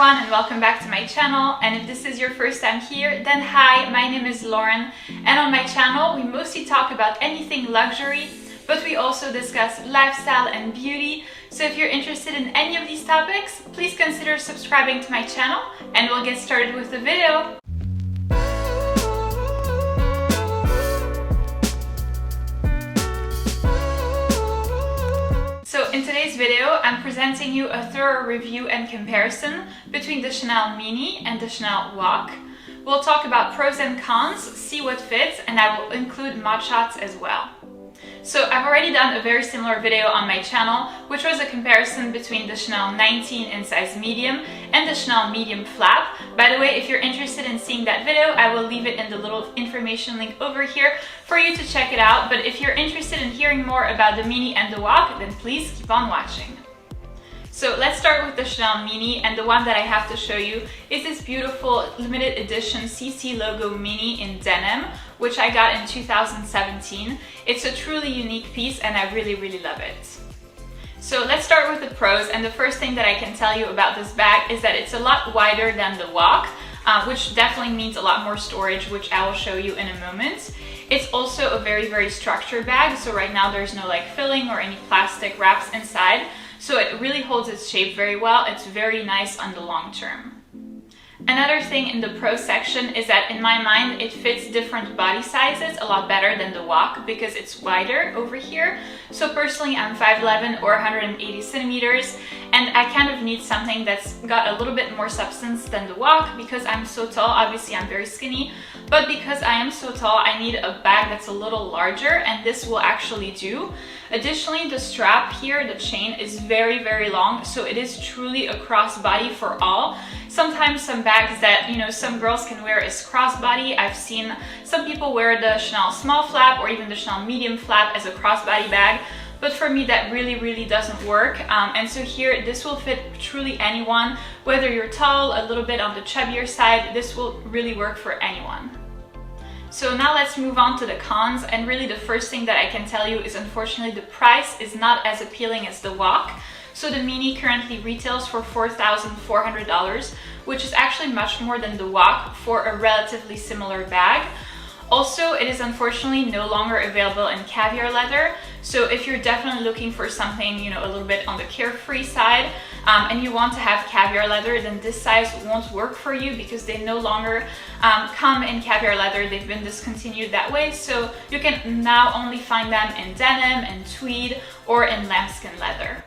everyone and welcome back to my channel, and if this is your first time here, then hi, my name is Lauren, and on my channel we mostly talk about anything luxury, but we also discuss lifestyle and beauty. So if you're interested in any of these topics, please consider subscribing to my channel and we'll get started with the video. So in today's video, I'm presenting you a thorough review and comparison between the Chanel Mini and the Chanel WOC. We'll talk about pros and cons, see what fits, and I will include Modhsots as well. So I've already done a very similar video on my channel, which was a comparison between the Chanel 19 in size medium and the Chanel medium flap. By the way, if you're interested in seeing that video, I will leave it in the little information link over here for you to check it out. But if you're interested in hearing more about the Mini and the WOC, then please keep on watching. So let's start with the Chanel Mini, and the one that I have to show you is this beautiful limited edition CC logo Mini in denim, which I got in 2017. It's a truly unique piece and I really love it. So let's start with the pros, and the first thing that I can tell you about this bag is that it's a lot wider than the WOC, which definitely means a lot more storage, which I will show you in a moment. It's also a very structured bag, so right now there's no like filling or any plastic wraps inside. So it really holds its shape very well. It's very nice on the long term. Another thing in the pro section is that in my mind it fits different body sizes a lot better than the WOC because it's wider over here. So personally I'm 5'11" or 180 centimeters, and I kind of need something that's got a little bit more substance than the WOC because I'm so tall. Obviously I'm very skinny, but because I am so tall I need a bag that's a little larger, and this will actually do. Additionally, the strap here, the chain, is very long, so it is truly a crossbody for all. Sometimes some bags that, you know, some girls can wear is crossbody. I've seen some people wear the Chanel small flap or even the Chanel medium flap as a crossbody bag, but for me that really doesn't work. And so here, this will fit truly anyone, whether you're tall, a little bit on the chubbier side, this will really work for anyone. So now let's move on to the cons, and really the first thing that I can tell you is unfortunately the price is not as appealing as the WOC. So the Mini currently retails for $4,400, which is actually much more than the WOC for a relatively similar bag. Also, it is unfortunately no longer available in caviar leather. So if you're definitely looking for something, you know, a little bit on the carefree side, and you want to have caviar leather, then this size won't work for you because they no longer come in caviar leather. They've been discontinued that way. So you can now only find them in denim and tweed or in lambskin leather.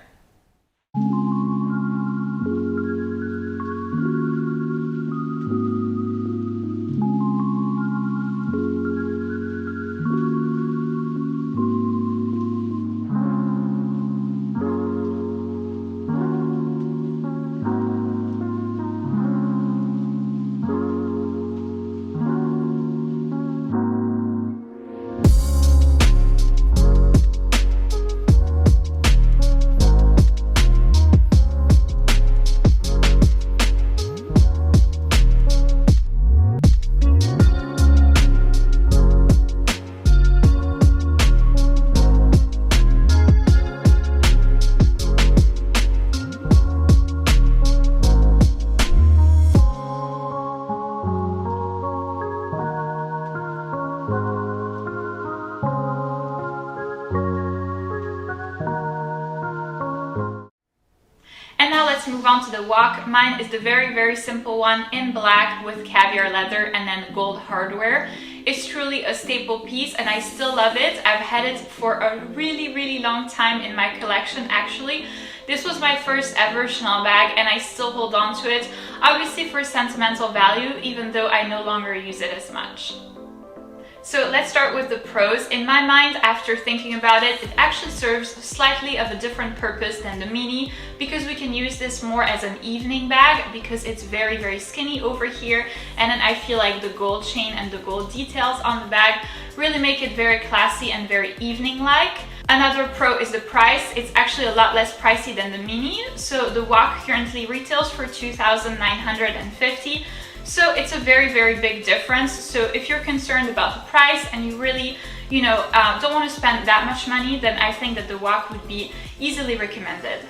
And now let's move on to the WOC. Mine is the very simple one in black with caviar leather and then gold hardware. It's truly a staple piece and I still love it. I've had it for a really long time in my collection actually. This was my first ever Chanel bag and I still hold on to it, obviously for sentimental value, even though I no longer use it as much. So let's start with the pros. In my mind, after thinking about it, it actually serves slightly of a different purpose than the Mini because we can use this more as an evening bag because it's very skinny over here, and then I feel like the gold chain and the gold details on the bag really make it very classy and very evening-like. Another pro is the price. It's actually a lot less pricey than the Mini. So the WOC currently retails for $2,950. So it's a very big difference. So if you're concerned about the price and you really, don't want to spend that much money, then I think that the WOC would be easily recommended.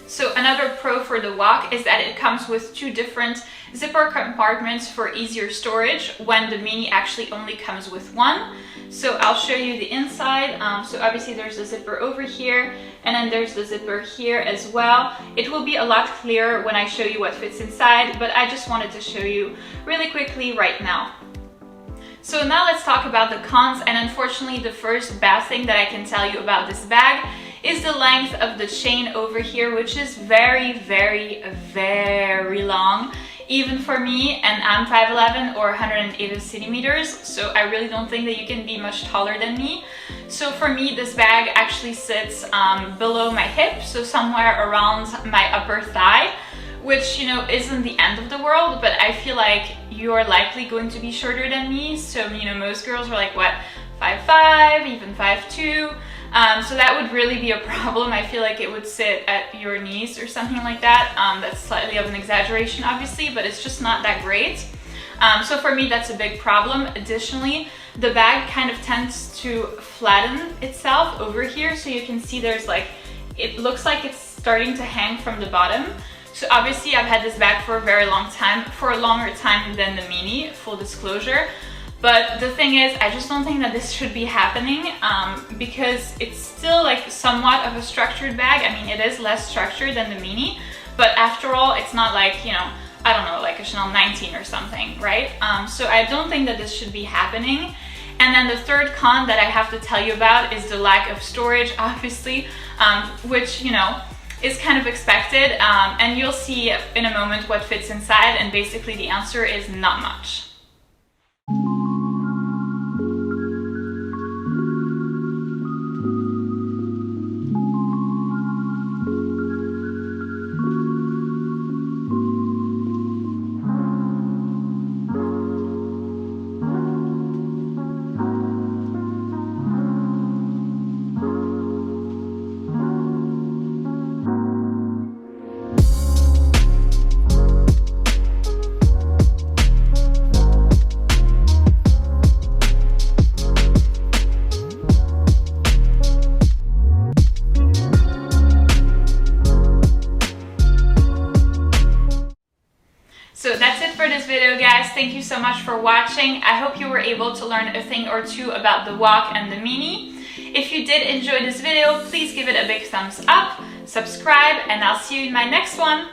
So another pro for the WOC is that it comes with 2 different zipper compartments for easier storage when the mini actually only comes with 1. So I'll show you the inside. So obviously there's the zipper over here, and then there's the zipper here as well. It will be a lot clearer when I show you what fits inside, but I just wanted to show you really quickly right now. So now let's talk about the cons, and unfortunately the first bad thing that I can tell you about this bag is the length of the chain over here, which is very, very, very long. Even for me, and I'm 5'11" or 180 centimeters, so I really don't think that you can be much taller than me. So for me, this bag actually sits below my hip, so somewhere around my upper thigh, which, you know, isn't the end of the world, but I feel like you're likely going to be shorter than me. So, you know, most girls are like, what, 5'5", even 5'2". So that would really be a problem. I feel like it would sit at your knees or something like that. That's slightly of an exaggeration, obviously, but it's just not that great. So for me, that's a big problem. Additionally, the bag kind of tends to flatten itself over here. So you can see there's like, it looks like it's starting to hang from the bottom. So obviously I've had this bag for a very long time, for a longer time than the mini, full disclosure. But the thing is, I just don't think that this should be happening because it's still like somewhat of a structured bag. I mean, it is less structured than the mini, but after all, it's not like, you know, I don't know, like a Chanel 19 or something, right? So I don't think that this should be happening. And then the third con that I have to tell you about is the lack of storage, obviously, which, you know, is kind of expected. And you'll see in a moment what fits inside, and basically the answer is not much. So that's it for this video, guys. Thank you so much for watching. I hope you were able to learn a thing or two about the WOC and the mini. If you did enjoy this video, please give it a big thumbs up, subscribe, and I'll see you in my next one.